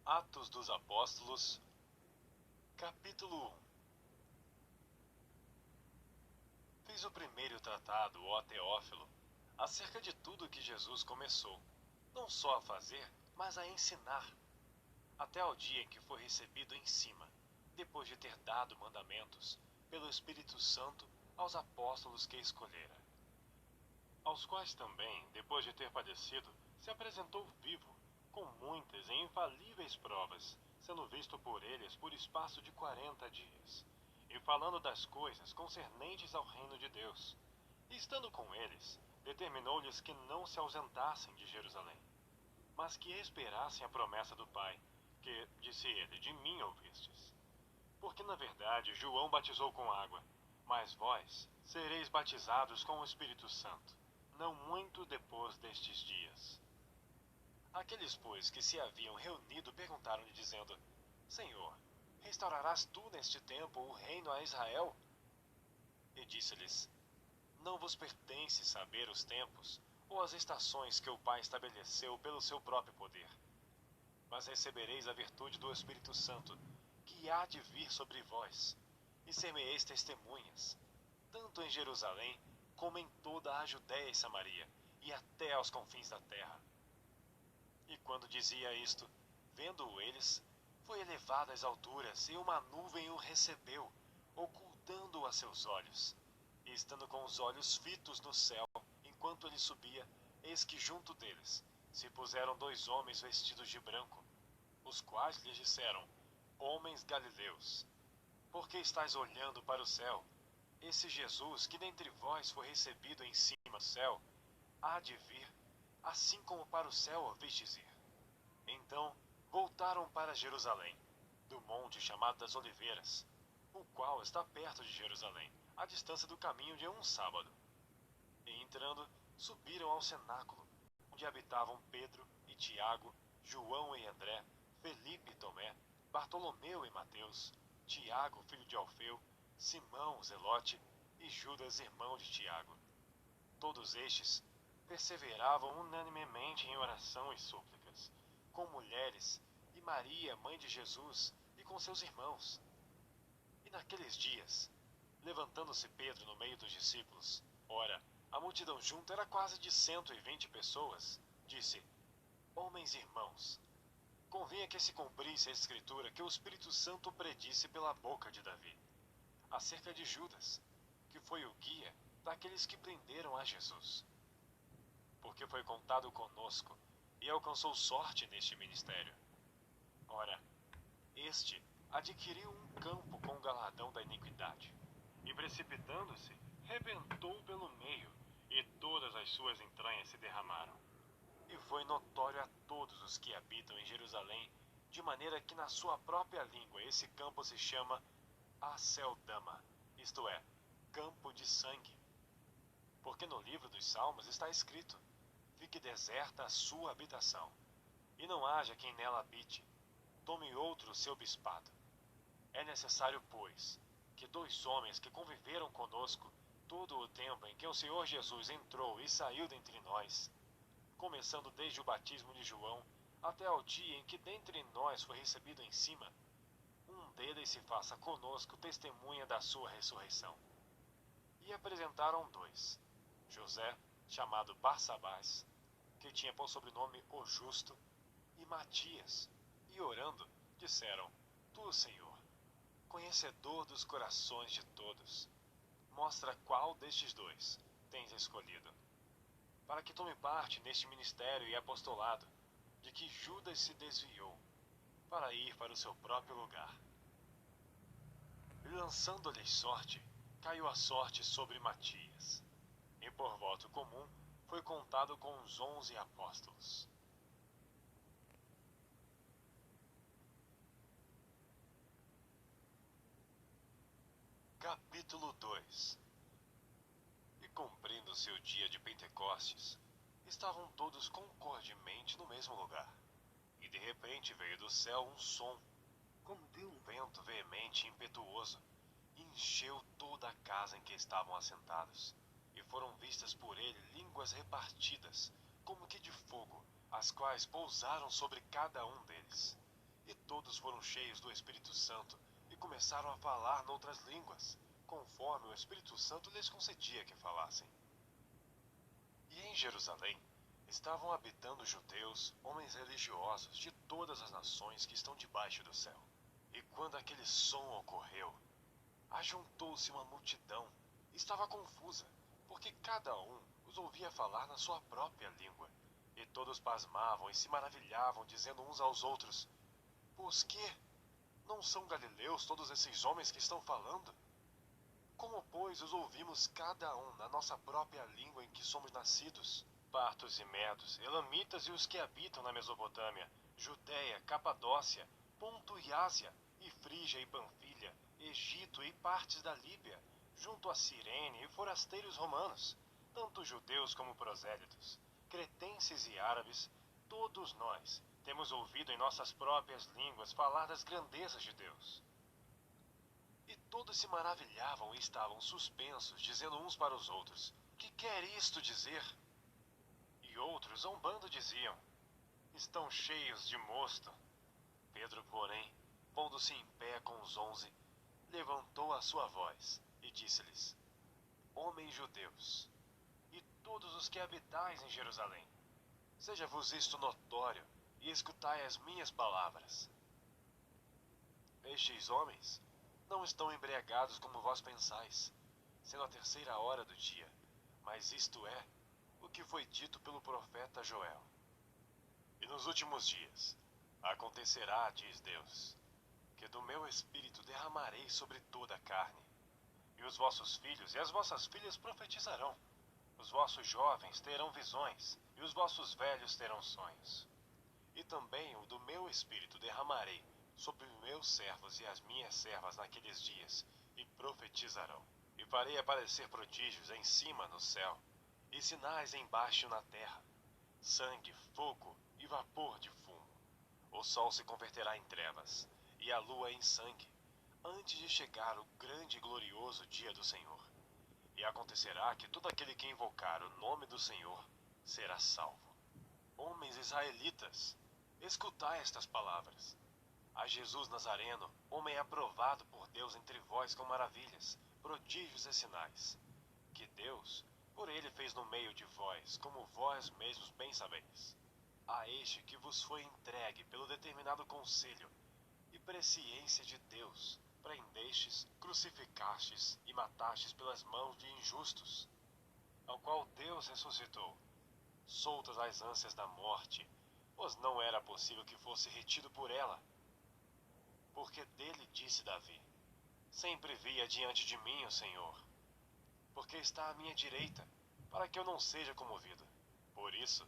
Atos dos Apóstolos, capítulo 1. Fiz o primeiro tratado, ó Teófilo, acerca de tudo que Jesus começou, não só a fazer, mas a ensinar, até ao dia em que foi recebido em cima, depois de ter dado mandamentos, pelo Espírito Santo, aos apóstolos que escolhera. Aos quais também, depois de ter padecido, se apresentou vivo, com muitas e infalíveis provas, sendo visto por eles por espaço de 40 dias, e falando das coisas concernentes ao reino de Deus. E estando com eles, determinou-lhes que não se ausentassem de Jerusalém, mas que esperassem a promessa do Pai, que, disse ele, de mim ouvistes. Porque na verdade João batizou com água, mas vós sereis batizados com o Espírito Santo, não muito depois destes dias. Aqueles, pois, que se haviam reunido perguntaram-lhe, dizendo: Senhor, restaurarás tu neste tempo o reino a Israel? E disse-lhes: Não vos pertence saber os tempos ou as estações que o Pai estabeleceu pelo seu próprio poder. Mas recebereis a virtude do Espírito Santo, que há de vir sobre vós, e ser-me-eis testemunhas, tanto em Jerusalém, como em toda a Judéia e Samaria, e até aos confins da terra. E quando dizia isto, vendo-o eles, foi elevado às alturas, e uma nuvem o recebeu, ocultando-o a seus olhos. E estando com os olhos fitos no céu, enquanto ele subia, eis que junto deles se puseram dois homens vestidos de branco, os quais lhes disseram: Homens galileus, por que estáis olhando para o céu? Esse Jesus, que dentre vós foi recebido em cima do céu, há de vir, assim como para o céu o vistes ir. Então voltaram para Jerusalém, do monte chamado das Oliveiras, o qual está perto de Jerusalém, à distância do caminho de um sábado. E entrando, subiram ao cenáculo, onde habitavam Pedro e Tiago, João e André, Felipe e Tomé, Bartolomeu e Mateus, Tiago, filho de Alfeu, Simão, Zelote, e Judas, irmão de Tiago. Todos estes perseveravam unanimemente em oração e súplicas, com mulheres e Maria, mãe de Jesus, e com seus irmãos. E naqueles dias, levantando-se Pedro no meio dos discípulos, ora, a multidão junta era quase de 120 pessoas, disse: Homens e irmãos, convinha que se cumprisse a escritura que o Espírito Santo predisse pela boca de Davi, acerca de Judas, que foi o guia daqueles que prenderam a Jesus. Porque foi contado conosco e alcançou sorte neste ministério. Ora, este adquiriu um campo com o galardão da iniquidade, e precipitando-se, rebentou pelo meio, e todas as suas entranhas se derramaram. E foi notório a todos os que habitam em Jerusalém, de maneira que na sua própria língua esse campo se chama Aceldama, isto é, campo de sangue. Porque no livro dos Salmos está escrito: Fique deserta a sua habitação, e não haja quem nela habite, tome outro o seu bispado. É necessário, pois, que dois homens que conviveram conosco todo o tempo em que o Senhor Jesus entrou e saiu dentre nós, começando desde o batismo de João até ao dia em que dentre nós foi recebido em cima, um deles se faça conosco testemunha da sua ressurreição. E apresentaram dois: José, chamado Barsabás, que tinha por sobrenome o Justo, e Matias, e orando, disseram: Tu, Senhor, conhecedor dos corações de todos, mostra qual destes dois tens escolhido, para que tome parte neste ministério e apostolado, de que Judas se desviou, para ir para o seu próprio lugar. E lançando-lhes sorte, caiu a sorte sobre Matias, e por voto comum foi contado com os 11 apóstolos. Capítulo 2. E cumprindo-se o dia de Pentecostes, estavam todos concordemente no mesmo lugar. E de repente veio do céu um som, como de um vento veemente e impetuoso, e encheu toda a casa em que estavam assentados. E foram vistas por ele línguas repartidas, como que de fogo, as quais pousaram sobre cada um deles. E todos foram cheios do Espírito Santo e começaram a falar noutras línguas, conforme o Espírito Santo lhes concedia que falassem. E em Jerusalém estavam habitando judeus, homens religiosos de todas as nações que estão debaixo do céu. E quando aquele som ocorreu, ajuntou-se uma multidão. Estava confusa, porque cada um os ouvia falar na sua própria língua. E todos pasmavam e se maravilhavam, dizendo uns aos outros: Pois que? Não são galileus todos esses homens que estão falando? Como, pois, os ouvimos cada um na nossa própria língua em que somos nascidos? Partos e medos, elamitas e os que habitam na Mesopotâmia, Judéia, Capadócia, Ponto e Ásia, e Frígia e Panfilha, Egito e partes da Líbia, junto a Cirene e forasteiros romanos, tanto judeus como prosélitos, cretenses e árabes, todos nós temos ouvido em nossas próprias línguas falar das grandezas de Deus. E todos se maravilhavam e estavam suspensos, dizendo uns para os outros: Que quer isto dizer? E outros, zombando, diziam: Estão cheios de mosto. Pedro, porém, pondo-se em pé com os 11, levantou a sua voz e disse-lhes: Homens judeus, e todos os que habitais em Jerusalém, seja-vos isto notório, e escutai as minhas palavras. Estes homens não estão embriagados como vós pensais, sendo a 3ª hora do dia, mas isto é o que foi dito pelo profeta Joel. E nos últimos dias acontecerá, diz Deus, que do meu espírito derramarei sobre toda a carne. E os vossos filhos e as vossas filhas profetizarão. Os vossos jovens terão visões, e os vossos velhos terão sonhos. E também o do meu espírito derramarei sobre os meus servos e as minhas servas naqueles dias, e profetizarão. E farei aparecer prodígios em cima no céu, e sinais embaixo na terra, sangue, fogo e vapor de fumo. O sol se converterá em trevas, e a lua em sangue, antes de chegar o grande e glorioso dia do Senhor. E acontecerá que todo aquele que invocar o nome do Senhor será salvo. Homens israelitas, escutai estas palavras. A Jesus Nazareno, homem aprovado por Deus entre vós com maravilhas, prodígios e sinais, que Deus, por ele fez no meio de vós, como vós mesmos bem sabeis. A este que vos foi entregue pelo determinado conselho e presciência de Deus, prendestes, crucificastes e matastes pelas mãos de injustos, ao qual Deus ressuscitou, soltas as ânsias da morte, pois não era possível que fosse retido por ela. Porque dele disse Davi: Sempre via diante de mim o Senhor, porque está à minha direita, para que eu não seja comovido. Por isso,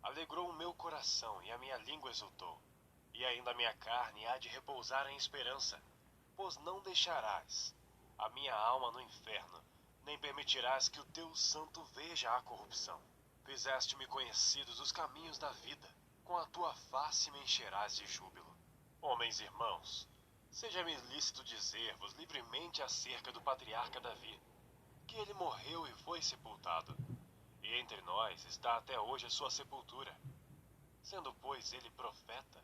alegrou o meu coração e a minha língua exultou. E ainda a minha carne há de repousar em esperança, pois não deixarás a minha alma no inferno, nem permitirás que o teu santo veja a corrupção. Fizeste-me conhecidos os caminhos da vida, com a tua face me encherás de júbilo. Homens irmãos, seja-me lícito dizer-vos livremente acerca do patriarca Davi, que ele morreu e foi sepultado, e entre nós está até hoje a sua sepultura. Sendo, pois, ele profeta,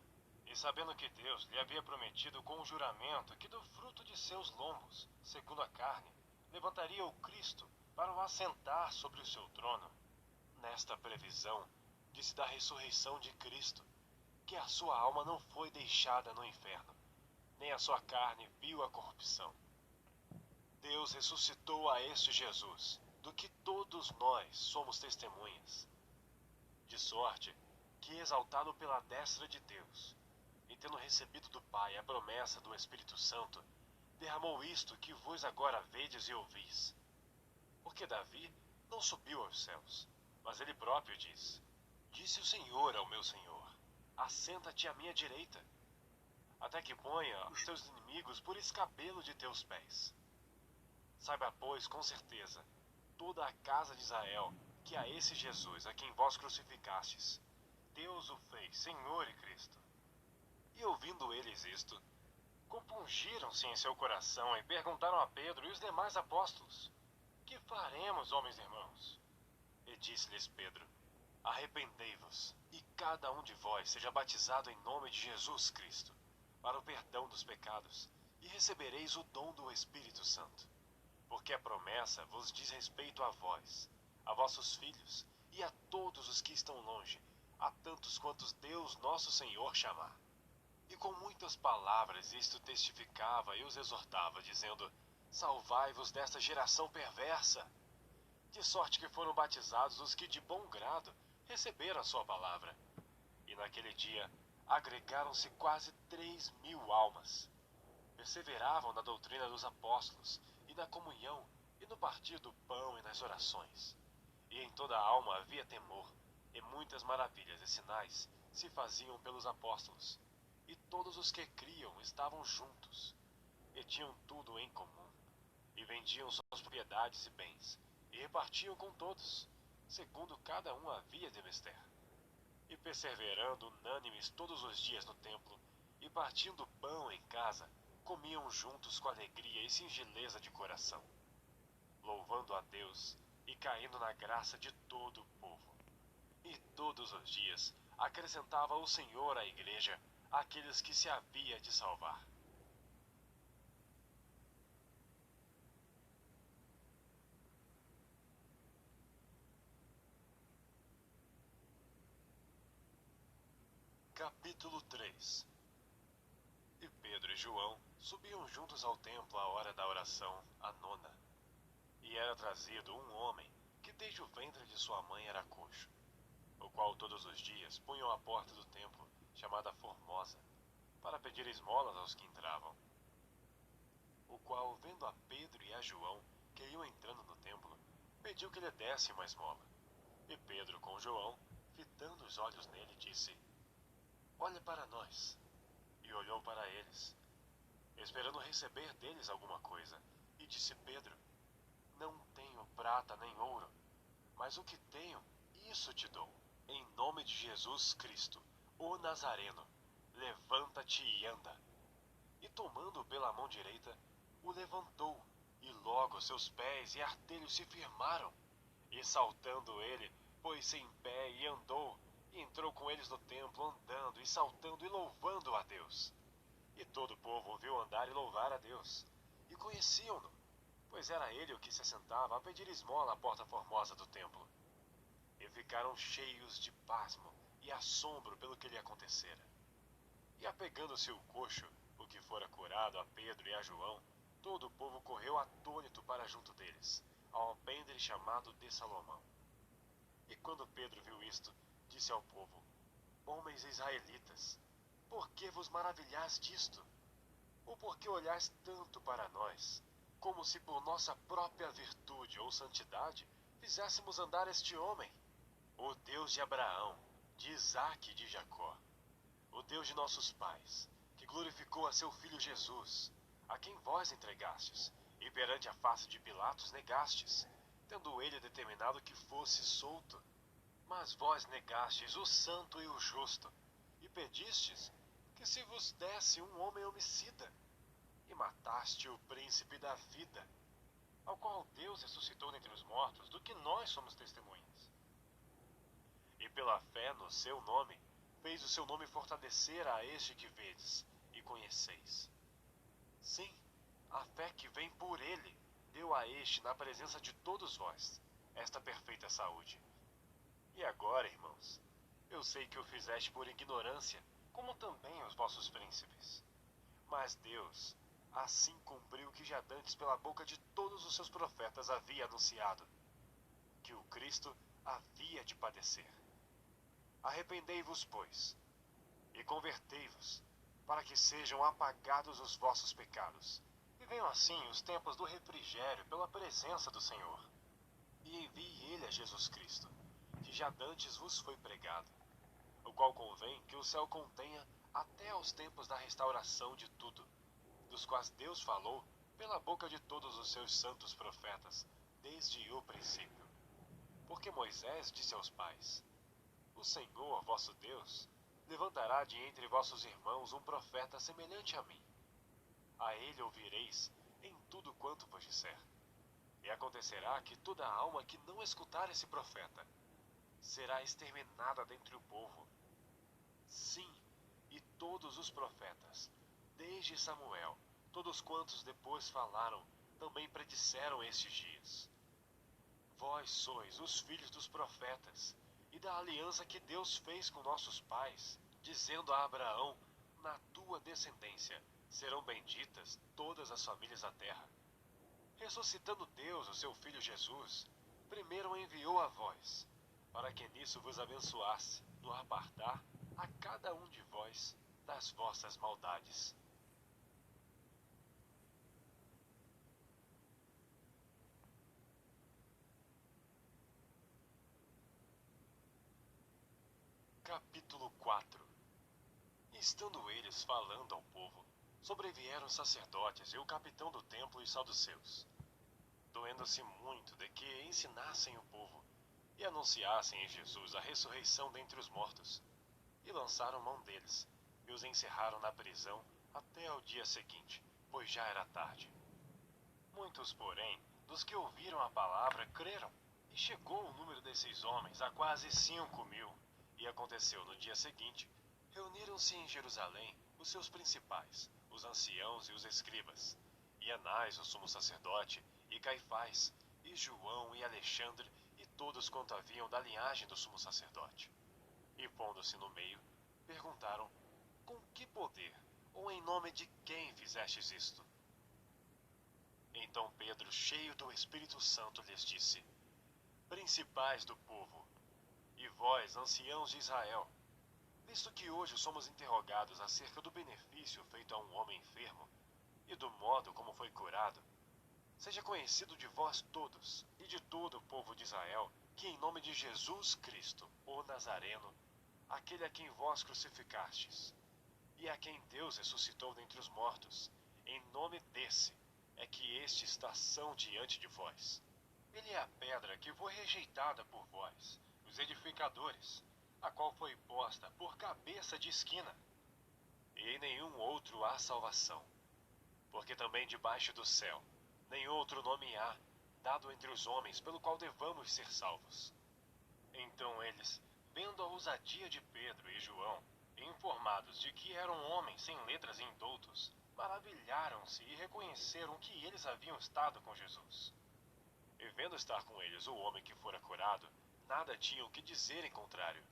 e sabendo que Deus lhe havia prometido com um juramento que do fruto de seus lombos, segundo a carne, levantaria o Cristo para o assentar sobre o seu trono, nesta previsão disse da ressurreição de Cristo, que a sua alma não foi deixada no inferno, nem a sua carne viu a corrupção. Deus ressuscitou a este Jesus, do que todos nós somos testemunhas. De sorte que, exaltado pela destra de Deus, e tendo recebido do Pai a promessa do Espírito Santo, derramou isto que vos agora vedes e ouvis. Porque Davi não subiu aos céus, mas ele próprio diz: Disse o Senhor ao meu Senhor: Assenta-te à minha direita, até que ponha os teus inimigos por escabelo de teus pés. Saiba, pois, com certeza, toda a casa de Israel, que a esse Jesus, a quem vós crucificastes, Deus o fez Senhor e Cristo. E ouvindo eles isto, compungiram-se em seu coração e perguntaram a Pedro e os demais apóstolos: Que faremos, homens irmãos? E disse-lhes Pedro: Arrependei-vos, e cada um de vós seja batizado em nome de Jesus Cristo, para o perdão dos pecados, e recebereis o dom do Espírito Santo. Porque a promessa vos diz respeito a vós, a vossos filhos e a todos os que estão longe, a tantos quantos Deus nosso Senhor chamar. E com muitas palavras isto testificava e os exortava, dizendo: Salvai-vos desta geração perversa. De sorte que foram batizados os que de bom grado receberam a sua palavra. E naquele dia agregaram-se quase 3.000 almas. Perseveravam na doutrina dos apóstolos, e na comunhão, e no partir do pão e nas orações. E em toda a alma havia temor, e muitas maravilhas e sinais se faziam pelos apóstolos. E todos os que criam estavam juntos, e tinham tudo em comum, e vendiam suas propriedades e bens, e repartiam com todos, segundo cada um havia de menester. E perseverando unânimes todos os dias no templo, e partindo pão em casa, comiam juntos com alegria e singeleza de coração, louvando a Deus e caindo na graça de todo o povo. E todos os dias acrescentava o Senhor à igreja aqueles que se havia de salvar. Capítulo 3. E Pedro e João subiam juntos ao templo à hora da oração, a nona. E era trazido um homem que desde o ventre de sua mãe era coxo, o qual todos os dias punham à porta do templo, chamada Formosa, para pedir esmolas aos que entravam. O qual, vendo a Pedro e a João, que iam entrando no templo, pediu que lhe dessem uma esmola. E Pedro, com João, fitando os olhos nele, disse: Olha para nós. E olhou para eles, esperando receber deles alguma coisa. E disse Pedro: Não tenho prata nem ouro, mas o que tenho, isso te dou. Em nome de Jesus Cristo, o Nazareno, levanta-te e anda. E tomando-o pela mão direita, o levantou, e logo seus pés e artelhos se firmaram. E saltando ele, pôs-se em pé e andou, e entrou com eles no templo, andando e saltando e louvando a Deus. E todo o povo ouviu andar e louvar a Deus. E conheciam-no, pois era ele o que se assentava a pedir esmola à porta formosa do templo. E ficaram cheios de pasmo e assombro pelo que lhe acontecera. E apegando-se o coxo, o que fora curado, a Pedro e a João, todo o povo correu atônito para junto deles, ao alpendre chamado de Salomão. E quando Pedro viu isto, disse ao povo: Homens israelitas, por que vos maravilhais disto? Ou por que olhais tanto para nós, como se por nossa própria virtude ou santidade fizéssemos andar este homem? O Deus de Abraão, de Isaque e de Jacó, o Deus de nossos pais, que glorificou a seu filho Jesus, a quem vós entregastes, e perante a face de Pilatos negastes, tendo ele determinado que fosse solto. Mas vós negastes o santo e o justo, e pedistes que se vos desse um homem homicida, e mataste o príncipe da vida, ao qual Deus ressuscitou dentre os mortos, do que nós somos testemunhas. E pela fé no seu nome, fez o seu nome fortalecer a este que vedes e conheceis. Sim, a fé que vem por ele deu a este, na presença de todos vós, esta perfeita saúde. E agora, irmãos, eu sei que o fizeste por ignorância, como também os vossos príncipes. Mas Deus assim cumpriu o que já dantes pela boca de todos os seus profetas havia anunciado, que o Cristo havia de padecer. Arrependei-vos, pois, e convertei-vos, para que sejam apagados os vossos pecados, e venham assim os tempos do refrigério pela presença do Senhor. E envie ele a Jesus Cristo, que já dantes vos foi pregado, o qual convém que o céu contenha até aos tempos da restauração de tudo, dos quais Deus falou pela boca de todos os seus santos profetas, desde o princípio. Porque Moisés disse aos pais: O Senhor, vosso Deus, levantará de entre vossos irmãos um profeta semelhante a mim. A ele ouvireis em tudo quanto vos disser. E acontecerá que toda alma que não escutar esse profeta será exterminada dentre o povo. Sim, e todos os profetas, desde Samuel. Todos quantos depois falaram, também predisseram estes dias. Vós sois os filhos dos profetas, e da aliança que Deus fez com nossos pais, dizendo a Abraão, na tua descendência serão benditas todas as famílias da terra. Ressuscitando Deus o seu Filho Jesus, primeiro o enviou a vós, para que nisso vos abençoasse, no apartar a cada um de vós das vossas maldades. Capítulo 4. Estando eles falando ao povo, sobrevieram os sacerdotes e o capitão do templo e os saduceus, doendo-se muito de que ensinassem o povo e anunciassem em Jesus a ressurreição dentre os mortos, e lançaram mão deles e os encerraram na prisão até ao dia seguinte, pois já era tarde. Muitos, porém, dos que ouviram a palavra creram, e chegou o número desses homens a quase 5.000. E aconteceu no dia seguinte, reuniram-se em Jerusalém os seus principais, os anciãos e os escribas, e Anás, o sumo sacerdote, e Caifás, e João e Alexandre, e todos quanto haviam da linhagem do sumo sacerdote. E pondo-se no meio, perguntaram, com que poder, ou em nome de quem fizestes isto? Então Pedro, cheio do Espírito Santo, lhes disse, principais do povo, e vós, anciãos de Israel, visto que hoje somos interrogados acerca do benefício feito a um homem enfermo, e do modo como foi curado, seja conhecido de vós todos, e de todo o povo de Israel, que em nome de Jesus Cristo, o Nazareno, aquele a quem vós crucificastes, e a quem Deus ressuscitou dentre os mortos, em nome desse, é que este está são diante de vós. Ele é a pedra que foi rejeitada por vós, os edificadores, a qual foi posta por cabeça de esquina. E em nenhum outro há salvação, porque também debaixo do céu nenhum outro nome há, dado entre os homens, pelo qual devamos ser salvos. Então eles, vendo a ousadia de Pedro e João, e informados de que eram homens sem letras e indoutos, maravilharam-se e reconheceram que eles haviam estado com Jesus. E vendo estar com eles o homem que fora curado, nada tinham que dizer em contrário.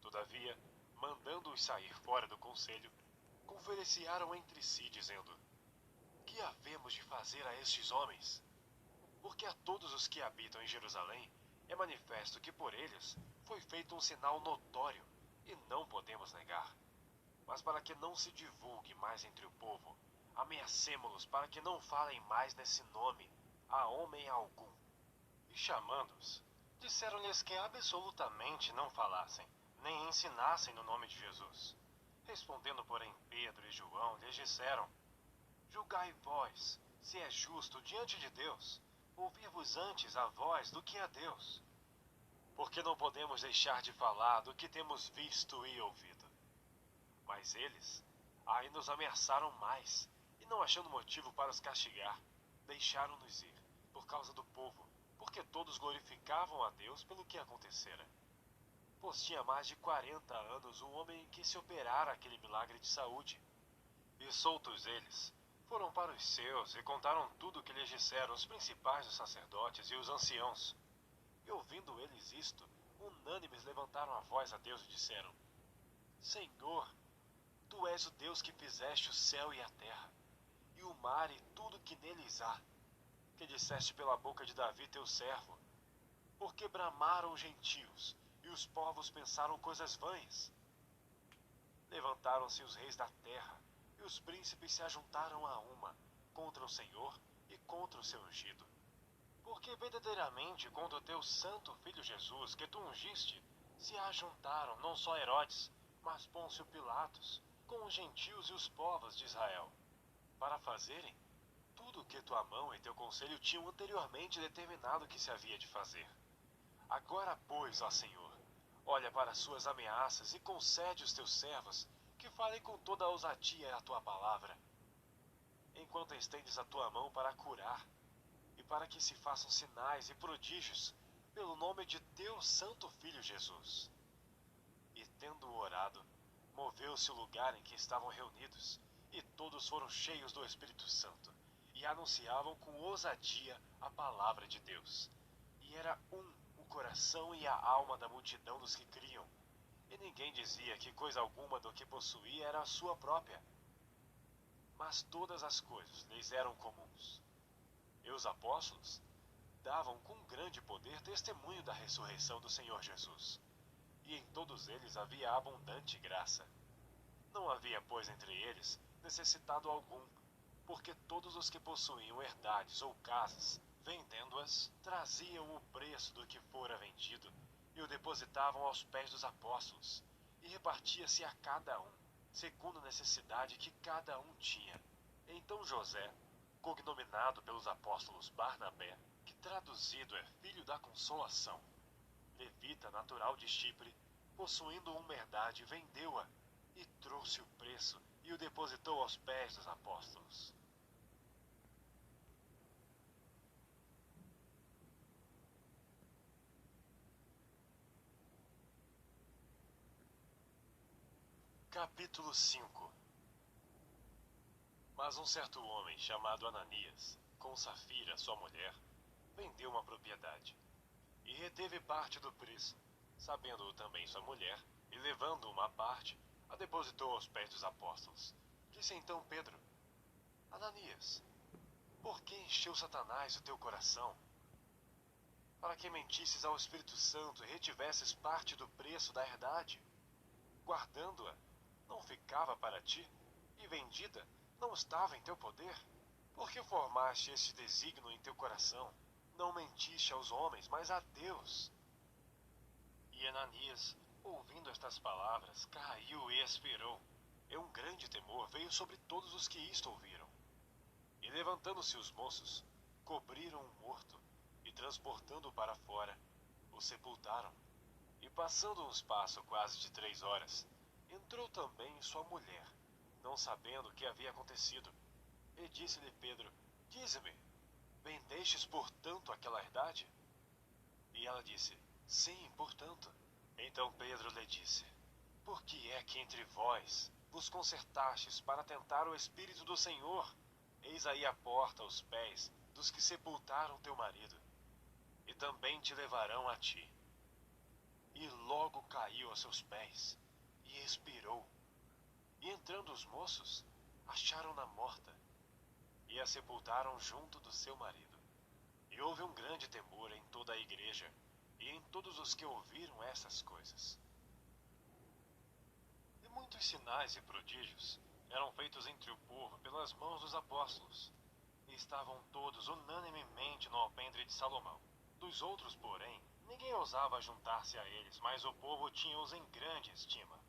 Todavia, mandando-os sair fora do conselho, conferenciaram entre si, dizendo, que havemos de fazer a estes homens? Porque a todos os que habitam em Jerusalém é manifesto que por eles foi feito um sinal notório, e não podemos negar. Mas para que não se divulgue mais entre o povo, ameacemo-los para que não falem mais nesse nome a homem algum. E chamando-os, disseram-lhes que absolutamente não falassem, nem ensinassem no nome de Jesus. Respondendo, porém, Pedro e João lhes disseram, julgai vós, se é justo diante de Deus, ouvir-vos antes a vós do que a Deus. Porque não podemos deixar de falar do que temos visto e ouvido. Mas eles aí nos ameaçaram mais, e não achando motivo para os castigar, deixaram-nos ir, por causa do povo, porque todos glorificavam a Deus pelo que acontecera. Pois tinha mais de 40 anos o homem em que se operara aquele milagre de saúde. E soltos eles, foram para os seus e contaram tudo o que lhes disseram os principais dos sacerdotes e os anciãos. E ouvindo eles isto, unânimes levantaram a voz a Deus e disseram, Senhor, Tu és o Deus que fizeste o céu e a terra, e o mar e tudo que neles há, que disseste pela boca de Davi teu servo, porque bramaram os gentios, e os povos pensaram coisas vãs. Levantaram-se os reis da terra, e os príncipes se ajuntaram a uma, contra o Senhor e contra o seu ungido. Porque verdadeiramente contra o teu santo Filho Jesus, que tu ungiste, se ajuntaram não só Herodes, mas Pôncio Pilatos, com os gentios e os povos de Israel, para fazerem tudo o que tua mão e teu conselho tinham anteriormente determinado que se havia de fazer. Agora, pois, ó Senhor, olha para as suas ameaças e concede os teus servos que falem com toda a ousadia a tua palavra, enquanto estendes a tua mão para curar, e para que se façam sinais e prodígios, pelo nome de teu santo Filho Jesus. E tendo orado, moveu-se o lugar em que estavam reunidos, e todos foram cheios do Espírito Santo, e anunciavam com ousadia a palavra de Deus. E era o coração e a alma da multidão dos que criam, e ninguém dizia que coisa alguma do que possuía era a sua própria, mas todas as coisas lhes eram comuns. E os apóstolos davam com grande poder testemunho da ressurreição do Senhor Jesus, e em todos eles havia abundante graça. Não havia, pois, entre eles necessitado algum, porque todos os que possuíam herdades ou casas, vendendo-as, traziam o preço do que fora vendido e o depositavam aos pés dos apóstolos, e repartia-se a cada um, segundo a necessidade que cada um tinha. Então José, cognominado pelos apóstolos Barnabé, que traduzido é Filho da Consolação, levita natural de Chipre, possuindo uma herdade, vendeu-a e trouxe o preço e o depositou aos pés dos apóstolos. Capítulo 5. Mas um certo homem chamado Ananias, com Safira, sua mulher, vendeu uma propriedade e reteve parte do preço, sabendo-o também sua mulher, e levando uma parte, a depositou aos pés dos apóstolos. Disse então Pedro: Ananias, por que encheu Satanás o teu coração, para que mentisses ao Espírito Santo e retivesses parte do preço da herdade? Guardando-a, não ficava para ti, e vendida, não estava em teu poder? Por que formaste este desígnio em teu coração? Não mentiste aos homens, mas a Deus. E Ananias, ouvindo estas palavras, caiu e expirou. E um grande temor veio sobre todos os que isto ouviram. E levantando-se os moços, cobriram o morto, e transportando-o para fora, o sepultaram. E passando um espaço quase de 3 horas, entrou também sua mulher, não sabendo o que havia acontecido. E disse-lhe Pedro: Dize-me, vendestes portanto aquela herdade? E ela disse: Sim, portanto. Então Pedro lhe disse: Por que é que entre vós vos concertastes para tentar o Espírito do Senhor? Eis aí a porta aos pés dos que sepultaram teu marido, e também te levarão a ti. E logo caiu a seus pés, e expirou. E entrando os moços, acharam-na morta, e a sepultaram junto do seu marido. E houve um grande temor em toda a igreja, e em todos os que ouviram essas coisas. E muitos sinais e prodígios eram feitos entre o povo pelas mãos dos apóstolos, e estavam todos unanimemente no alpendre de Salomão. Dos outros, porém, ninguém ousava juntar-se a eles, mas o povo tinha-os em grande estima.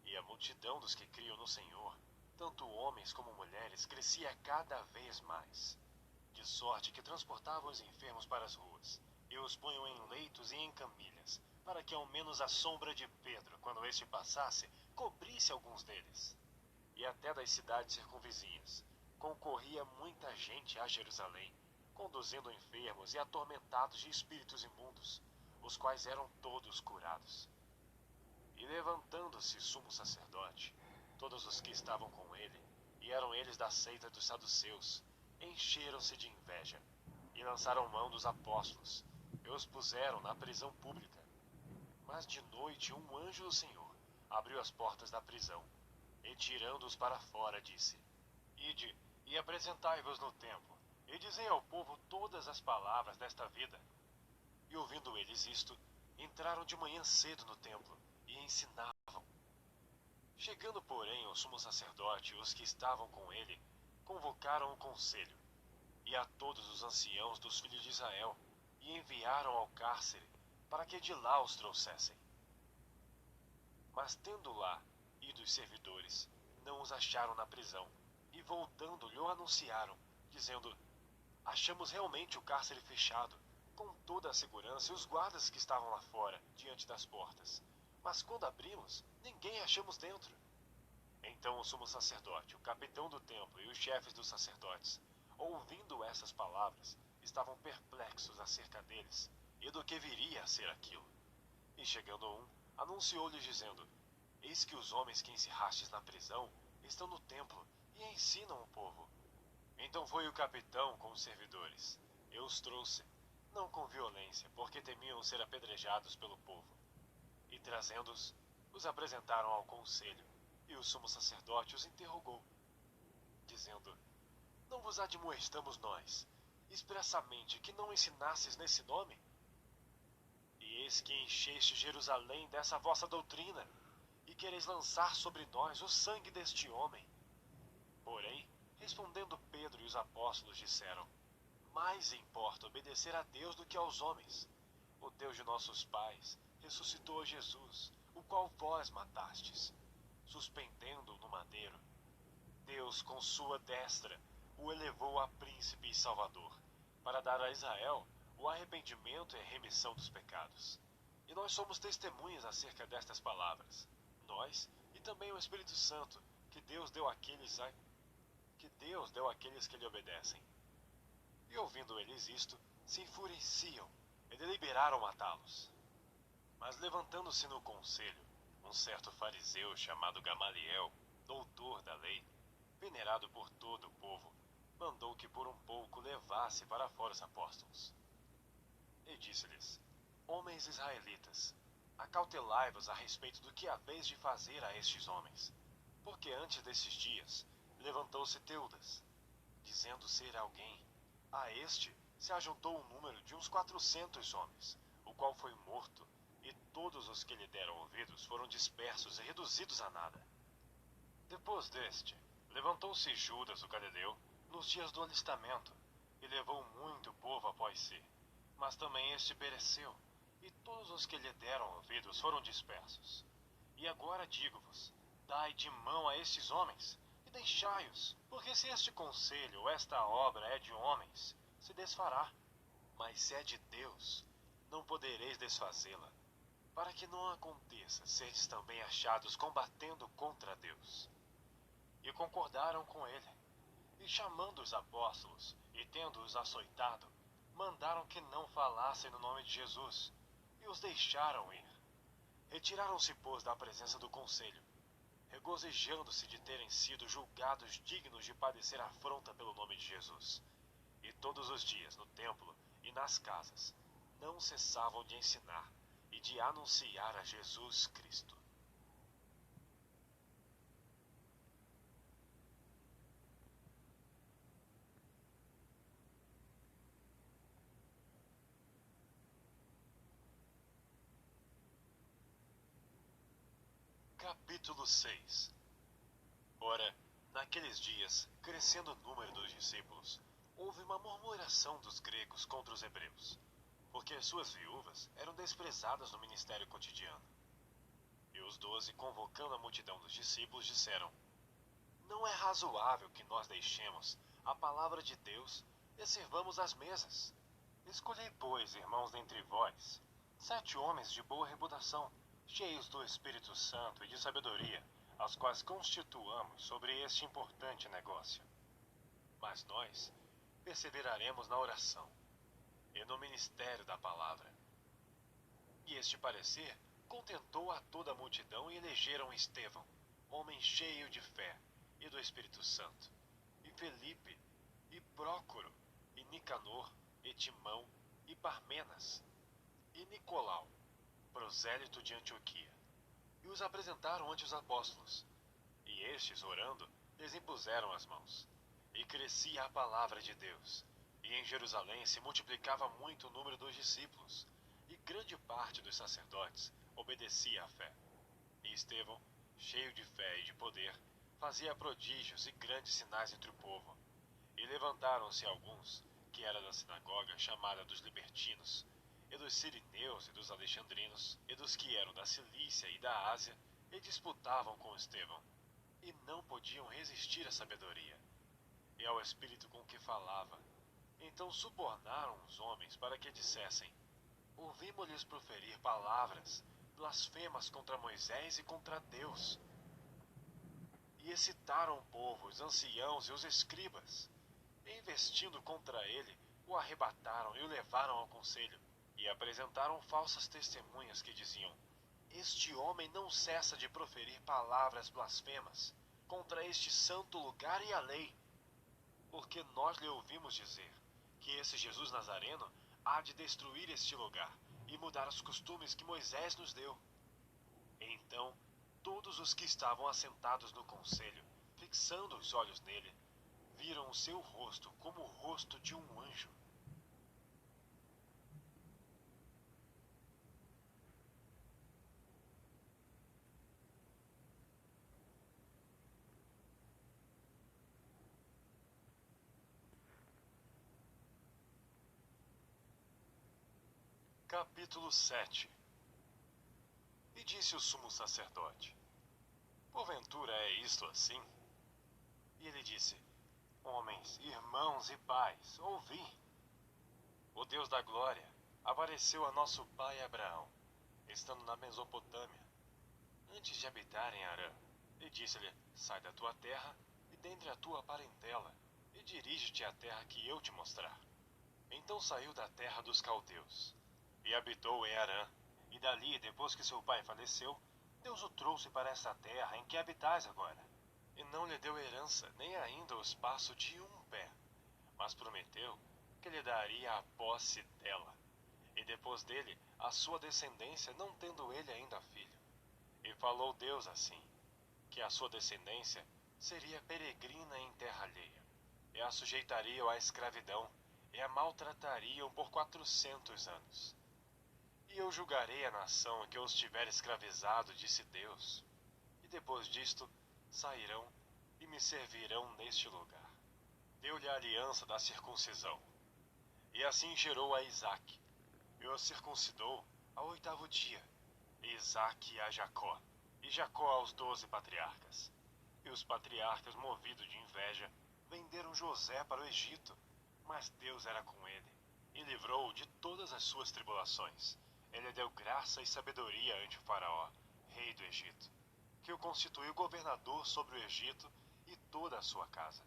E a multidão dos que criam no Senhor, tanto homens como mulheres, crescia cada vez mais, de sorte que transportavam os enfermos para as ruas, e os punham em leitos e em camilhas, para que ao menos a sombra de Pedro, quando este passasse, cobrisse alguns deles. E até das cidades circunvizinhas concorria muita gente a Jerusalém, conduzindo enfermos e atormentados de espíritos imundos, os quais eram todos curados. E levantando-se sumo sacerdote, todos os que estavam com ele, e eram eles da seita dos saduceus, encheram-se de inveja, e lançaram mão dos apóstolos, e os puseram na prisão pública. Mas de noite um anjo do Senhor abriu as portas da prisão, e tirando-os para fora, disse: Ide e apresentai-vos no templo, e dizei ao povo todas as palavras desta vida. E ouvindo eles isto, entraram de manhã cedo no templo, e ensinavam. Chegando, porém, o sumo sacerdote e os que estavam com ele, convocaram o conselho, e a todos os anciãos dos filhos de Israel, e enviaram ao cárcere, para que de lá os trouxessem. Mas tendo lá ido os servidores, não os acharam na prisão, e voltando lhe o anunciaram, dizendo: Achamos realmente o cárcere fechado, com toda a segurança e os guardas que estavam lá fora, diante das portas. Mas quando abrimos, ninguém achamos dentro. Então o sumo sacerdote, o capitão do templo e os chefes dos sacerdotes, ouvindo essas palavras, estavam perplexos acerca deles e do que viria a ser aquilo. E chegando um, anunciou-lhes dizendo: Eis que os homens que encerrastes na prisão estão no templo, e ensinam o povo. Então foi o capitão com os servidores. Eu os trouxe, não com violência, porque temiam ser apedrejados pelo povo. E trazendo-os, os apresentaram ao conselho, e o sumo sacerdote os interrogou, dizendo: Não vos admoestamos nós, expressamente, que não ensinasses nesse nome? E eis que encheste Jerusalém dessa vossa doutrina, e quereis lançar sobre nós o sangue deste homem. Porém, respondendo Pedro e os apóstolos disseram: Mais importa obedecer a Deus do que aos homens. O Deus de nossos pais ressuscitou Jesus, o qual vós matastes, suspendendo-o no madeiro. Deus, com sua destra, o elevou a príncipe e salvador, para dar a Israel o arrependimento e a remissão dos pecados. E nós somos testemunhas acerca destas palavras, nós e também o Espírito Santo, que Deus deu àqueles que lhe obedecem. E ouvindo eles isto, se enfureciam e deliberaram matá-los. Mas levantando-se no conselho, um certo fariseu chamado Gamaliel, doutor da lei, venerado por todo o povo, mandou que por um pouco levasse para fora os apóstolos. E disse-lhes: Homens israelitas, acautelai-vos a respeito do que haveis de fazer a estes homens, porque antes desses dias levantou-se Teudas, dizendo ser alguém. A este se ajuntou o número de uns 400 homens, o qual foi morto, e todos os que lhe deram ouvidos foram dispersos e reduzidos a nada. Depois deste, levantou-se Judas o Galileu nos dias do alistamento, e levou muito povo após si. Mas também este pereceu, e todos os que lhe deram ouvidos foram dispersos. E agora digo-vos: dai de mão a estes homens, e deixai-os, porque se este conselho ou esta obra é de homens, se desfará. Mas se é de Deus, não podereis desfazê-la, para que não aconteça seres também achados combatendo contra Deus. E concordaram com ele, e chamando os apóstolos, e tendo-os açoitado, mandaram que não falassem no nome de Jesus, e os deixaram ir. Retiraram-se, pois, da presença do conselho, regozijando-se de terem sido julgados dignos de padecer afronta pelo nome de Jesus. E todos os dias, no templo e nas casas, não cessavam de ensinar e de anunciar a Jesus Cristo. Capítulo 6. Ora, naqueles dias, crescendo o número dos discípulos, houve uma murmuração dos gregos contra os hebreus, porque as suas viúvas eram desprezadas no ministério cotidiano. E os 12, convocando a multidão dos discípulos, disseram: Não é razoável que nós deixemos a palavra de Deus e sirvamos às mesas. Escolhei, pois, irmãos dentre vós, 7 homens de boa reputação, cheios do Espírito Santo e de sabedoria, aos quais constituamos sobre este importante negócio. Mas nós perseveraremos na oração e no ministério da palavra. E este parecer contentou a toda a multidão, e elegeram Estevão, homem cheio de fé e do Espírito Santo, e Felipe, e Prócoro, e Nicanor, e Timão, e Parmenas, e Nicolau, prosélito de Antioquia, e os apresentaram ante os apóstolos. E estes, orando, lhes impuseram as mãos. E crescia a palavra de Deus, e em Jerusalém se multiplicava muito o número dos discípulos, e grande parte dos sacerdotes obedecia à fé. E Estevão, cheio de fé e de poder, fazia prodígios e grandes sinais entre o povo. E levantaram-se alguns, que era da sinagoga chamada dos libertinos, e dos sirineus e dos alexandrinos, e dos que eram da Cilícia e da Ásia, e disputavam com Estevão, e não podiam resistir à sabedoria e ao espírito com que falava. Então subornaram os homens para que dissessem: Ouvimos-lhes proferir palavras blasfemas contra Moisés e contra Deus. E excitaram o povo, os anciãos e os escribas, e investindo contra ele, o arrebataram e o levaram ao conselho, e apresentaram falsas testemunhas que diziam: Este homem não cessa de proferir palavras blasfemas contra este santo lugar e a lei, porque nós lhe ouvimos dizer que esse Jesus Nazareno há de destruir este lugar e mudar os costumes que Moisés nos deu. Então, todos os que estavam assentados no conselho, fixando os olhos nele, viram o seu rosto como o rosto de um anjo. Capítulo 7. E disse o sumo sacerdote: Porventura é isto assim? E ele disse: Homens, irmãos e pais, ouvi. O Deus da glória apareceu a nosso pai Abraão, estando na Mesopotâmia, antes de habitar em Harã, e disse-lhe: Sai da tua terra e dentre a tua parentela, e dirige-te à terra que eu te mostrar. Então saiu da terra dos caldeus, e habitou em Harã, e dali, depois que seu pai faleceu, Deus o trouxe para esta terra em que habitais agora. E não lhe deu herança, nem ainda o espaço de um pé, mas prometeu que lhe daria a posse dela, e depois dele a sua descendência, não tendo ele ainda filho. E falou Deus assim, que a sua descendência seria peregrina em terra alheia, e a sujeitariam à escravidão, e a maltratariam por 400 anos. E eu julgarei a nação que os tiver escravizado, disse Deus, e depois disto sairão e me servirão neste lugar. Deu-lhe a aliança da circuncisão, e assim gerou a Isaque, e o circuncidou ao 8º dia, e Isaque a Jacó, e Jacó aos 12 patriarcas. E os patriarcas, movidos de inveja, venderam José para o Egito, mas Deus era com ele, e livrou-o de todas as suas tribulações. Ele deu graça e sabedoria ante Faraó, rei do Egito, que o constituiu governador sobre o Egito e toda a sua casa.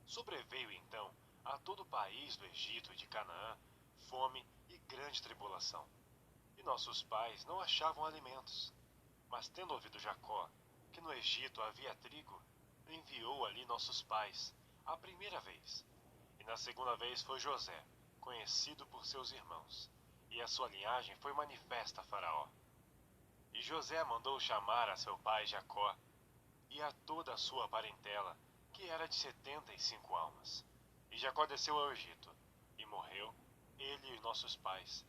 Sobreveio então a todo o país do Egito e de Canaã fome e grande tribulação. E nossos pais não achavam alimentos. Mas tendo ouvido Jacó que no Egito havia trigo, enviou ali nossos pais a primeira vez. E na segunda vez foi José, conhecido por seus irmãos, e a sua linhagem foi manifesta a Faraó. E José mandou chamar a seu pai Jacó e a toda a sua parentela, que era de 75 almas. E Jacó desceu ao Egito, e morreu, ele e nossos pais.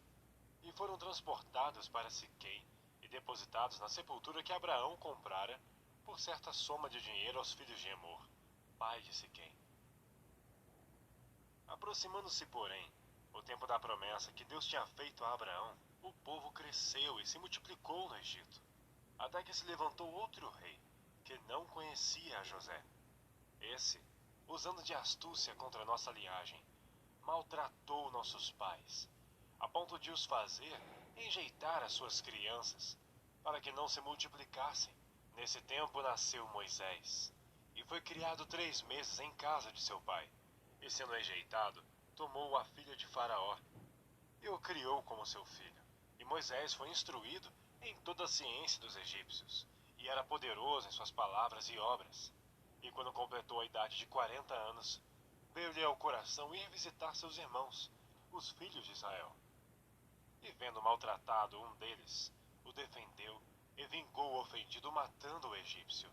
E foram transportados para Siquém, e depositados na sepultura que Abraão comprara, por certa soma de dinheiro aos filhos de Emor, pai de Siquém. Aproximando-se, porém, o tempo da promessa que Deus tinha feito a Abraão, o povo cresceu e se multiplicou no Egito, até que se levantou outro rei, que não conhecia a José. Esse, usando de astúcia contra nossa linhagem, maltratou nossos pais, a ponto de os fazer enjeitar as suas crianças, para que não se multiplicassem. Nesse tempo nasceu Moisés, e foi criado 3 meses em casa de seu pai, e sendo enjeitado, tomou a filha de Faraó, e o criou como seu filho. E Moisés foi instruído em toda a ciência dos egípcios, e era poderoso em suas palavras e obras. E quando completou a idade de 40 anos, veio-lhe ao coração ir visitar seus irmãos, os filhos de Israel. E vendo maltratado um deles, o defendeu e vingou o ofendido matando o egípcio.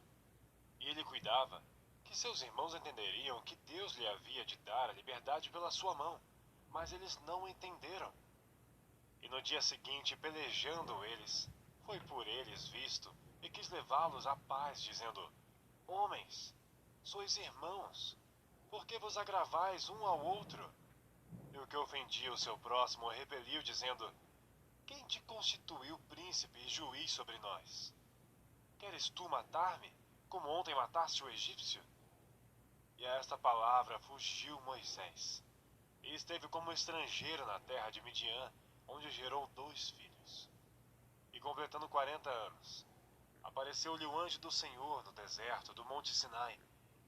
E ele cuidava que seus irmãos entenderiam que Deus lhe havia de dar a liberdade pela sua mão, mas eles não entenderam. E no dia seguinte, pelejando eles, foi por eles visto e quis levá-los à paz, dizendo: Homens, sois irmãos, por que vos agravais um ao outro? E o que ofendia o seu próximo repeliu, dizendo: Quem te constituiu príncipe e juiz sobre nós? Queres tu matar-me, como ontem mataste o egípcio? E a esta palavra fugiu Moisés, e esteve como estrangeiro na terra de Midian, onde gerou 2 filhos. E completando 40 anos, apareceu-lhe o anjo do Senhor no deserto do monte Sinai,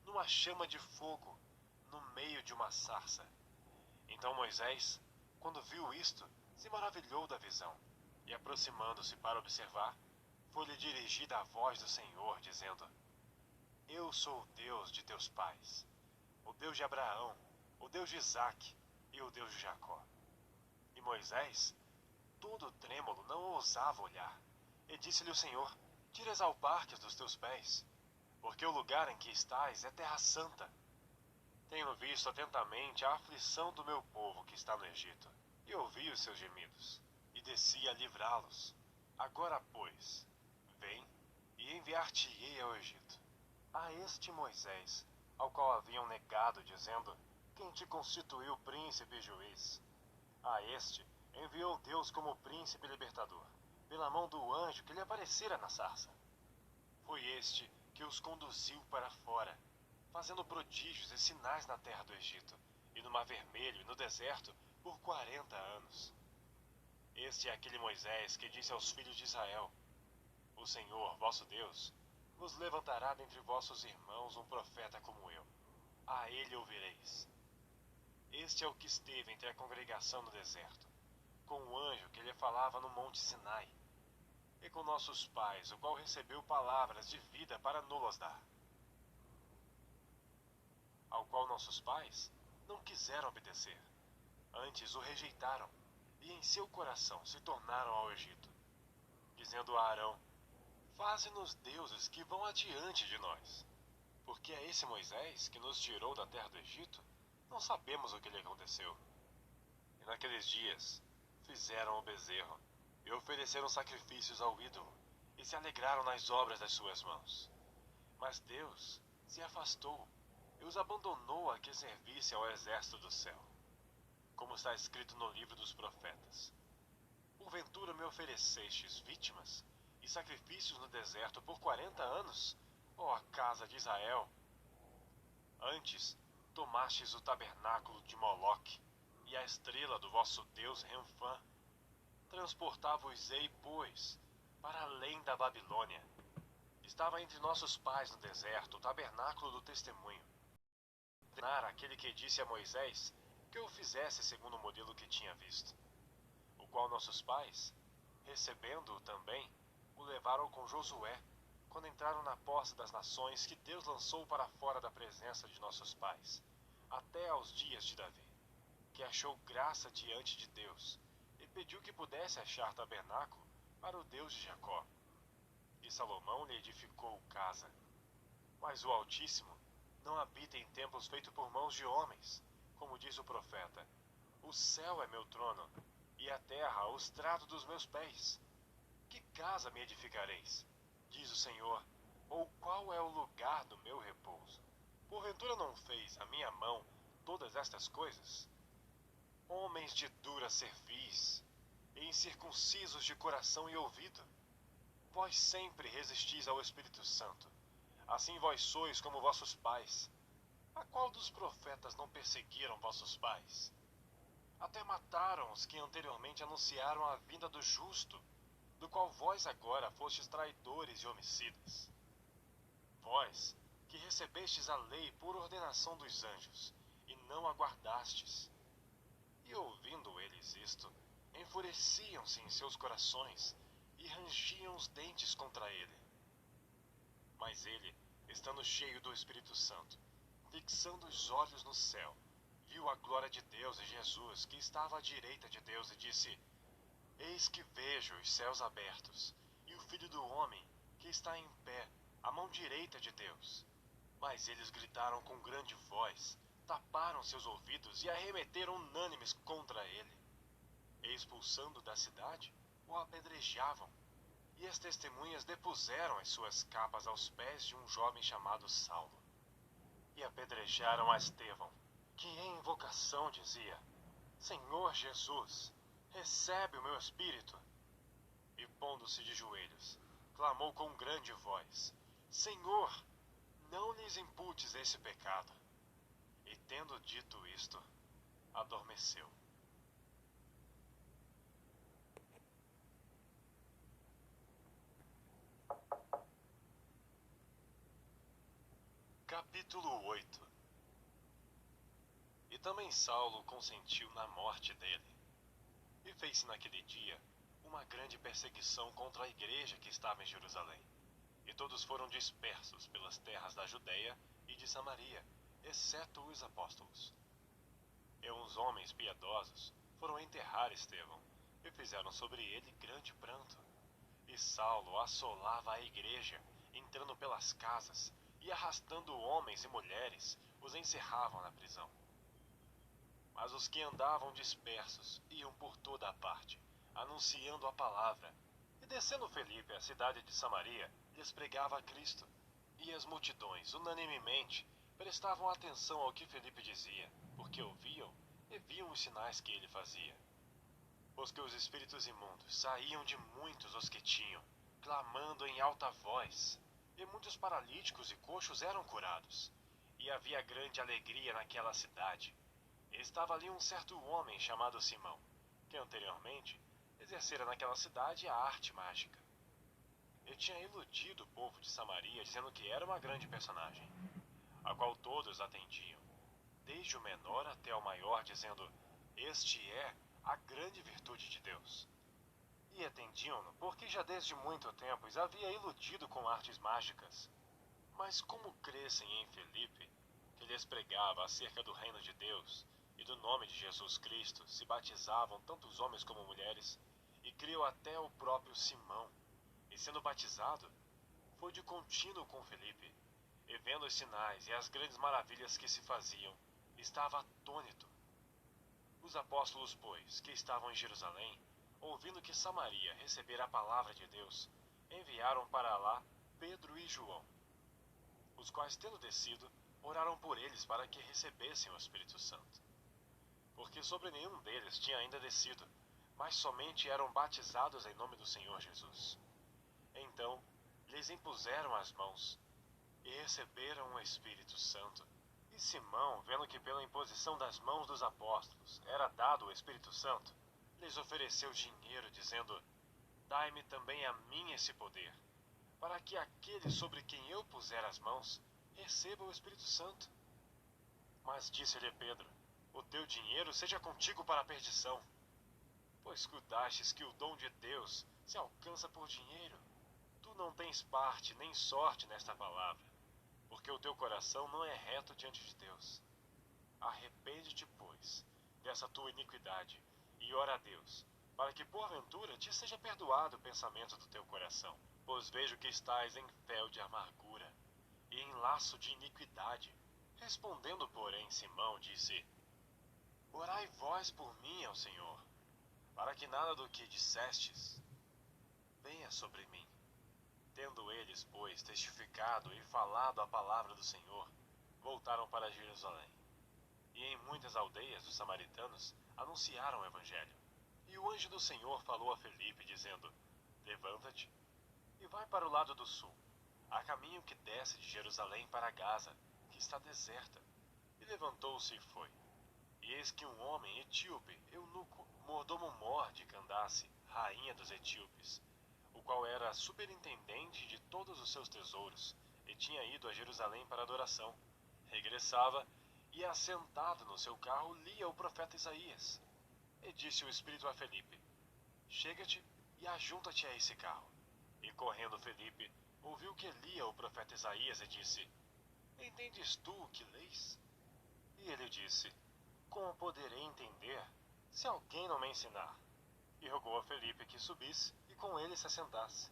numa chama de fogo, no meio de uma sarça. Então Moisés, quando viu isto, se maravilhou da visão, e aproximando-se para observar, foi-lhe dirigida a voz do Senhor, dizendo: Eu sou o Deus de teus pais, o Deus de Abraão, o Deus de Isaque e o Deus de Jacó. E Moisés, todo trêmulo, não ousava olhar. E disse-lhe o Senhor: Tira as alparcas dos teus pés, porque o lugar em que estás é terra santa. Tenho visto atentamente a aflição do meu povo que está no Egito, e ouvi os seus gemidos, e desci a livrá-los. Agora, pois, vem e enviar-te-ei ao Egito. A este Moisés, ao qual haviam negado, dizendo: Quem te constituiu príncipe e juiz? A este enviou Deus como príncipe libertador, pela mão do anjo que lhe aparecera na sarça. Foi este que os conduziu para fora, fazendo prodígios e sinais na terra do Egito, e no Mar Vermelho e no deserto, por 40 anos. Este é aquele Moisés que disse aos filhos de Israel: O Senhor, vosso Deus, vos levantará dentre vossos irmãos um profeta como eu. A ele ouvireis. Este é o que esteve entre a congregação no deserto, com o anjo que lhe falava no monte Sinai, e com nossos pais, o qual recebeu palavras de vida para nos dar. Ao qual nossos pais não quiseram obedecer, antes o rejeitaram, e em seu coração se tornaram ao Egito, dizendo a Arão: Faze-nos deuses que vão adiante de nós, porque é esse Moisés que nos tirou da terra do Egito. Não sabemos o que lhe aconteceu. E naqueles dias fizeram o bezerro, e ofereceram sacrifícios ao ídolo, e se alegraram nas obras das suas mãos. Mas Deus se afastou, e os abandonou a que servissem ao exército do céu, como está escrito no livro dos profetas. Porventura me oferecestes vítimas e sacrifícios no deserto por 40 anos, ó a casa de Israel? Antes tomastes o tabernáculo de Moloque e a estrela do vosso deus Renfã. Transportava-os-ei, pois, para além da Babilônia. Estava entre nossos pais no deserto o tabernáculo do testemunho. Aquele que disse a Moisés que o fizesse segundo o modelo que tinha visto, o qual nossos pais, recebendo-o também, o levaram com Josué, quando entraram na posse das nações que Deus lançou para fora da presença de nossos pais, até aos dias de Davi, que achou graça diante de Deus, e pediu que pudesse achar tabernáculo para o Deus de Jacó. E Salomão lhe edificou casa. Mas o Altíssimo não habita em templos feitos por mãos de homens, como diz o profeta: O céu é meu trono, e a terra o estrado dos meus pés. Que casa me edificareis? Diz o Senhor. Ou qual é o lugar do meu repouso? Porventura não fez a minha mão todas estas coisas? Homens de dura cerviz, e incircuncisos de coração e ouvido, vós sempre resistis ao Espírito Santo. Assim vós sois como vossos pais. A qual dos profetas não perseguiram vossos pais? Até mataram os que anteriormente anunciaram a vinda do justo, do qual vós agora fostes traidores e homicidas. Vós, que recebestes a lei por ordenação dos anjos, e não a guardastes. E ouvindo eles isto, enfureciam-se em seus corações, e rangiam os dentes contra ele. Mas ele, estando cheio do Espírito Santo, fixando os olhos no céu, viu a glória de Deus e Jesus, que estava à direita de Deus, e disse: Eis que vejo os céus abertos, e o Filho do Homem, que está em pé, à mão direita de Deus. Mas eles gritaram com grande voz, taparam seus ouvidos e arremeteram unânimes contra ele. E expulsando da cidade, o apedrejavam. E as testemunhas depuseram as suas capas aos pés de um jovem chamado Saulo. E apedrejaram a Estevão, que em invocação dizia: Senhor Jesus, recebe o meu espírito. E pondo-se de joelhos, clamou com grande voz: Senhor, não lhes imputes esse pecado. E tendo dito isto, adormeceu. Capítulo 8. E também Saulo consentiu na morte dele. E fez-se naquele dia uma grande perseguição contra a igreja que estava em Jerusalém. E todos foram dispersos pelas terras da Judéia e de Samaria, exceto os apóstolos. E uns homens piedosos foram enterrar Estevão, e fizeram sobre ele grande pranto. E Saulo assolava a igreja, entrando pelas casas, e arrastando homens e mulheres, os encerravam na prisão. Mas os que andavam dispersos iam por toda a parte, anunciando a palavra. E descendo Felipe à cidade de Samaria, lhes pregava a Cristo. E as multidões, unanimemente, prestavam atenção ao que Felipe dizia, porque ouviam e viam os sinais que ele fazia. Pois que os espíritos imundos saíam de muitos os que tinham, clamando em alta voz, e muitos paralíticos e coxos eram curados. E havia grande alegria naquela cidade. E estava ali um certo homem chamado Simão, que anteriormente exercera naquela cidade a arte mágica. E tinha iludido o povo de Samaria dizendo que era uma grande personagem, a qual todos atendiam, desde o menor até o maior, dizendo: "Este é a grande virtude de Deus." E atendiam-no, porque já desde muito tempo os havia iludido com artes mágicas. Mas como crescem em Filipe, que lhes pregava acerca do reino de Deus e do nome de Jesus Cristo, se batizavam tantos homens como mulheres, e criou até o próprio Simão. E sendo batizado, foi de contínuo com Filipe, e vendo os sinais e as grandes maravilhas que se faziam, estava atônito. Os apóstolos, pois, que estavam em Jerusalém, ouvindo que Samaria recebera a palavra de Deus, enviaram para lá Pedro e João, os quais, tendo descido, oraram por eles para que recebessem o Espírito Santo. Porque sobre nenhum deles tinha ainda descido, mas somente eram batizados em nome do Senhor Jesus. Então lhes impuseram as mãos, e receberam o Espírito Santo. E Simão, vendo que pela imposição das mãos dos apóstolos era dado o Espírito Santo, lhes ofereceu dinheiro, dizendo: "Dai-me também a mim esse poder, para que aquele sobre quem eu puser as mãos receba o Espírito Santo." Mas disse-lhe Pedro: "O teu dinheiro seja contigo para a perdição, pois cuidastes que o dom de Deus se alcança por dinheiro. Tu não tens parte nem sorte nesta palavra, porque o teu coração não é reto diante de Deus. Arrepende-te, pois, dessa tua iniquidade, e ora a Deus, para que porventura te seja perdoado o pensamento do teu coração. Pois vejo que estás em fel de amargura, e em laço de iniquidade." Respondendo, porém, Simão disse: "Orai vós por mim ao Senhor, para que nada do que dissestes venha sobre mim." Tendo eles, pois, testificado e falado a palavra do Senhor, voltaram para Jerusalém. E em muitas aldeias dos samaritanos anunciaram o evangelho. E o anjo do Senhor falou a Felipe, dizendo: "Levanta-te e vai para o lado do sul, a caminho que desce de Jerusalém para Gaza, que está deserta." E levantou-se e foi. E eis que um homem etíope, eunuco, mordomo-mor de Candace, rainha dos etíopes, o qual era superintendente de todos os seus tesouros, e tinha ido a Jerusalém para adoração, regressava e, assentado no seu carro, lia o profeta Isaías. E disse o Espírito a Felipe: "Chega-te e ajunta-te a esse carro." E correndo Felipe, ouviu que lia o profeta Isaías e disse: "Entendes tu o que lês?" E ele disse: "Como poderei entender, se alguém não me ensinar?" E rogou a Felipe que subisse e com ele se assentasse.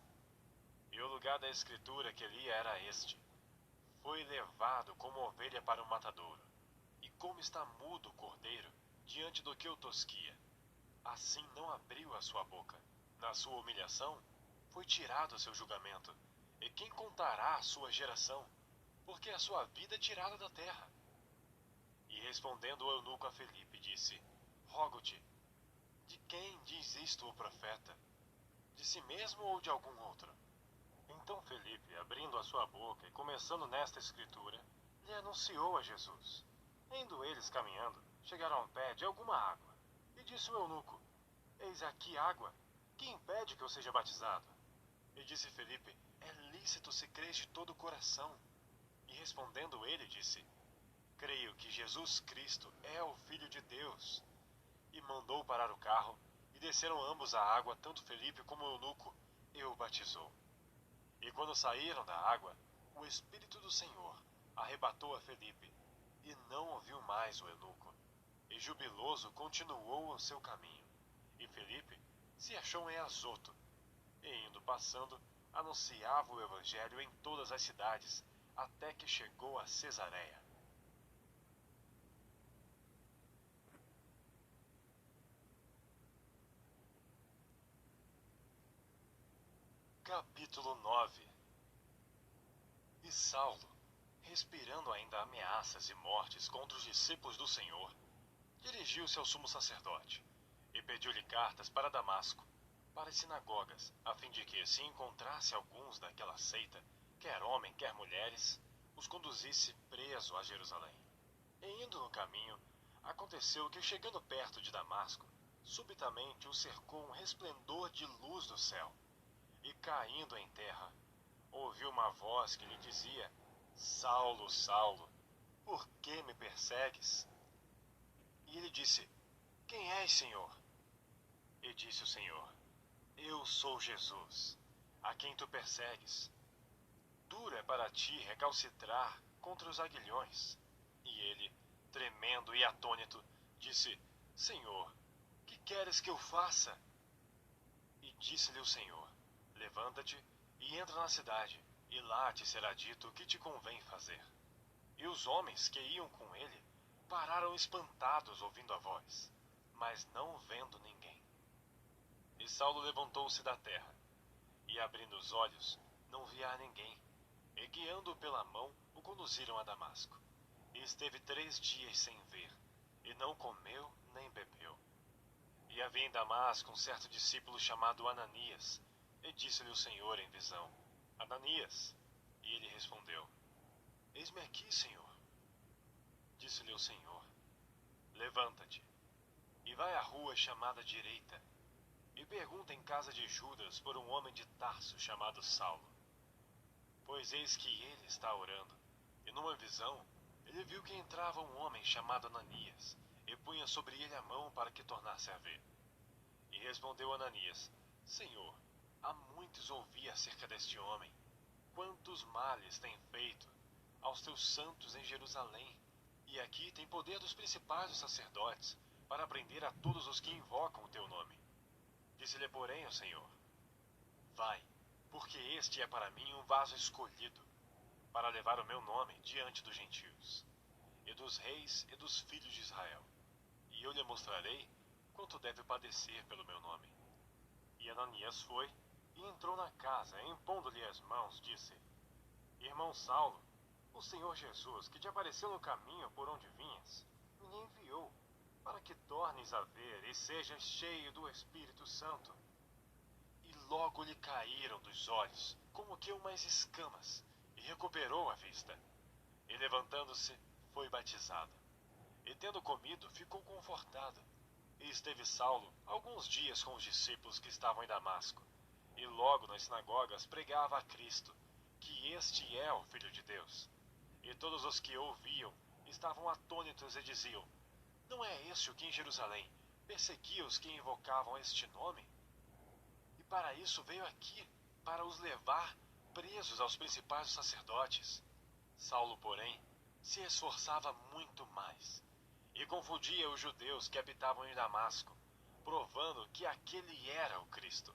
E o lugar da escritura que lia era este: "Foi levado como ovelha para o matadouro, e como está mudo o cordeiro diante do que o tosquia, assim não abriu a sua boca. Na sua humilhação foi tirado o seu julgamento. E quem contará a sua geração? Porque a sua vida é tirada da terra." E respondendo o eunuco a Felipe, disse: "Rogo-te, de quem diz isto o profeta? De si mesmo ou de algum outro?" Então Felipe, abrindo a sua boca e começando nesta escritura, lhe anunciou a Jesus. Indo eles caminhando, chegaram ao pé de alguma água. E disse o eunuco: "Eis aqui água, que impede que eu seja batizado?" E disse Felipe: "É lícito se crês de todo o coração." E respondendo ele, disse: "Creio que Jesus Cristo é o Filho de Deus." E mandou parar o carro, e desceram ambos à água, tanto Felipe como o eunuco, e o batizou. E quando saíram da água, o Espírito do Senhor arrebatou a Felipe, e não ouviu mais o eunuco. E jubiloso continuou o seu caminho. E Felipe se achou em Azoto, e indo passando, anunciava o evangelho em todas as cidades, até que chegou a Cesareia. Capítulo 9. E Saulo, respirando ainda ameaças e mortes contra os discípulos do Senhor, dirigiu-se ao sumo sacerdote e pediu-lhe cartas para Damasco, para as sinagogas, a fim de que, se encontrasse alguns daquela seita, quer homem, quer mulheres, os conduzisse preso a Jerusalém. E indo no caminho, aconteceu que, chegando perto de Damasco, subitamente o cercou um resplendor de luz do céu, e caindo em terra, ouviu uma voz que lhe dizia: Saulo, Saulo, por que me persegues? E ele disse: Quem és, Senhor? E disse o Senhor: Eu sou Jesus, a quem tu persegues. Duro é para ti recalcitrar contra os aguilhões. E ele, tremendo e atônito, disse: Senhor, que queres que eu faça? E disse-lhe o Senhor: Levanta-te e entra na cidade, e lá te será dito o que te convém fazer. E os homens que iam com ele pararam espantados ouvindo a voz, mas não vendo ninguém. E Saulo levantou-se da terra, e abrindo os olhos, não via ninguém, e guiando-o pela mão, o conduziram a Damasco. E esteve 3 dias sem ver, e não comeu nem bebeu. E havia em Damasco um certo discípulo chamado Ananias, e disse-lhe o Senhor em visão: Ananias. E ele respondeu: Eis-me aqui, Senhor. Disse-lhe o Senhor: Levanta-te, e vai à rua chamada Direita, e pergunta em casa de Judas por um homem de Tarso chamado Saulo. Pois eis que ele está orando, e numa visão ele viu que entrava um homem chamado Ananias, e punha sobre ele a mão para que tornasse a ver. E respondeu Ananias: Senhor, há muitos ouvi acerca deste homem, quantos males tem feito aos teus santos em Jerusalém, e aqui tem poder dos principais dos sacerdotes, para prender a todos os que invocam o teu nome. Disse-lhe, porém, o Senhor: Vai, porque este é para mim um vaso escolhido, para levar o meu nome diante dos gentios, e dos reis e dos filhos de Israel. E eu lhe mostrarei quanto deve padecer pelo meu nome. E Ananias foi e entrou na casa, e impondo-lhe as mãos, disse: Irmão Saulo, o Senhor Jesus, que te apareceu no caminho por onde vinhas, me enviou, para que tornes a ver e sejas cheio do Espírito Santo. E logo lhe caíram dos olhos, como que umas escamas, e recuperou a vista. E levantando-se, foi batizado. E tendo comido, ficou confortado. E esteve Saulo alguns dias com os discípulos que estavam em Damasco. E logo nas sinagogas pregava a Cristo, que este é o Filho de Deus. E todos os que ouviam estavam atônitos e diziam: Não é este o que em Jerusalém perseguia os que invocavam este nome? E para isso veio aqui, para os levar presos aos principais sacerdotes. Saulo, porém, se esforçava muito mais, e confundia os judeus que habitavam em Damasco, provando que aquele era o Cristo.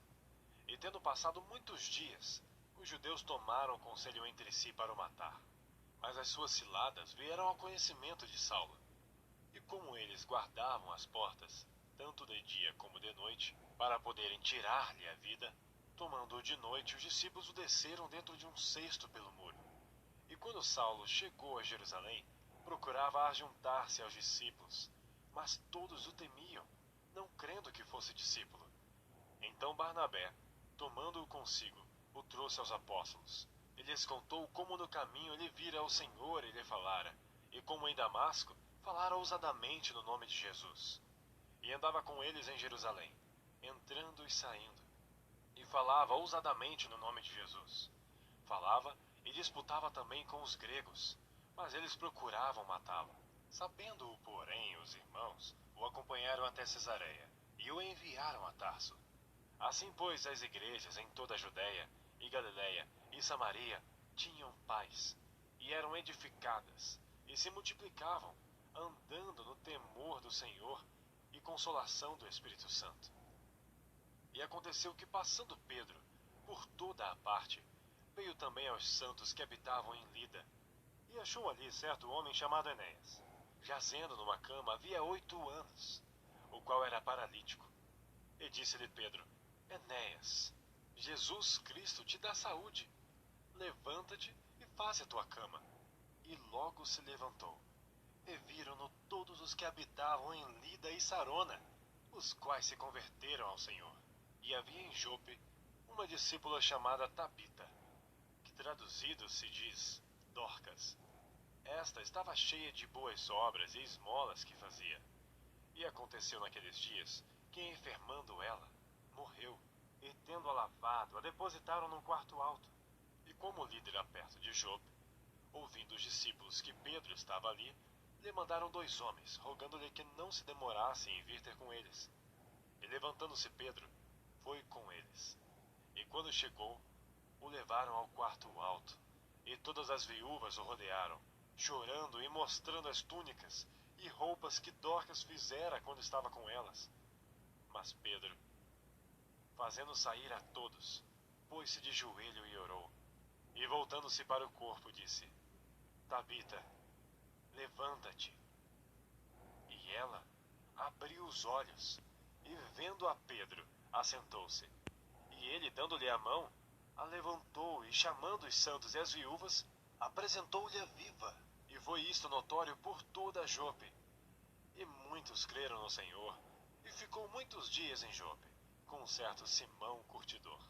E tendo passado muitos dias, os judeus tomaram conselho entre si para o matar. Mas as suas ciladas vieram ao conhecimento de Saulo. E como eles guardavam as portas, tanto de dia como de noite, para poderem tirar-lhe a vida, tomando-o de noite, os discípulos o desceram dentro de um cesto pelo muro. E quando Saulo chegou a Jerusalém, procurava juntar-se aos discípulos, mas todos o temiam, não crendo que fosse discípulo. Então Barnabé, tomando-o consigo, o trouxe aos apóstolos. E lhes contou como no caminho ele vira o Senhor e lhe falara, e como em Damasco falara ousadamente no nome de Jesus. E andava com eles em Jerusalém, entrando e saindo, e falava ousadamente no nome de Jesus. Falava e disputava também com os gregos, mas eles procuravam matá-lo. Sabendo-o, porém, os irmãos, o acompanharam até Cesareia, e o enviaram a Tarso. Assim, pois, as igrejas em toda a Judéia e Galiléia e Samaria tinham paz, e eram edificadas, e se multiplicavam, andando no temor do Senhor e consolação do Espírito Santo. E aconteceu que, passando Pedro por toda a parte, veio também aos santos que habitavam em Lida, e achou ali certo homem chamado Enéas, jazendo numa cama havia 8 anos, o qual era paralítico. E disse-lhe Pedro: Enéas, Jesus Cristo te dá saúde. Levanta-te e faze a tua cama. E logo se levantou. E viram-no todos os que habitavam em Lida e Sarona, os quais se converteram ao Senhor. E havia em Jope uma discípula chamada Tabita, que traduzido se diz Dorcas. Esta estava cheia de boas obras e esmolas que fazia. E aconteceu naqueles dias que, enfermando ela, morreu, e tendo-a lavado, a depositaram num quarto alto. E como Lida era perto de Jope, ouvindo os discípulos que Pedro estava ali, lhe mandaram 2 homens, rogando-lhe que não se demorasse em vir ter com eles. E levantando-se Pedro, foi com eles. E quando chegou, o levaram ao quarto alto, e todas as viúvas o rodearam, chorando e mostrando as túnicas e roupas que Dorcas fizera quando estava com elas. Mas Pedro, fazendo sair a todos, pôs-se de joelho e orou. E voltando-se para o corpo, disse: Tabita, levanta-te. E ela abriu os olhos, e vendo a Pedro, assentou-se. E ele, dando-lhe a mão, a levantou, e chamando os santos e as viúvas, apresentou-lhe a viva. E foi isto notório por toda Jope. E muitos creram no Senhor, e ficou muitos dias em Jope, com um certo Simão curtidor.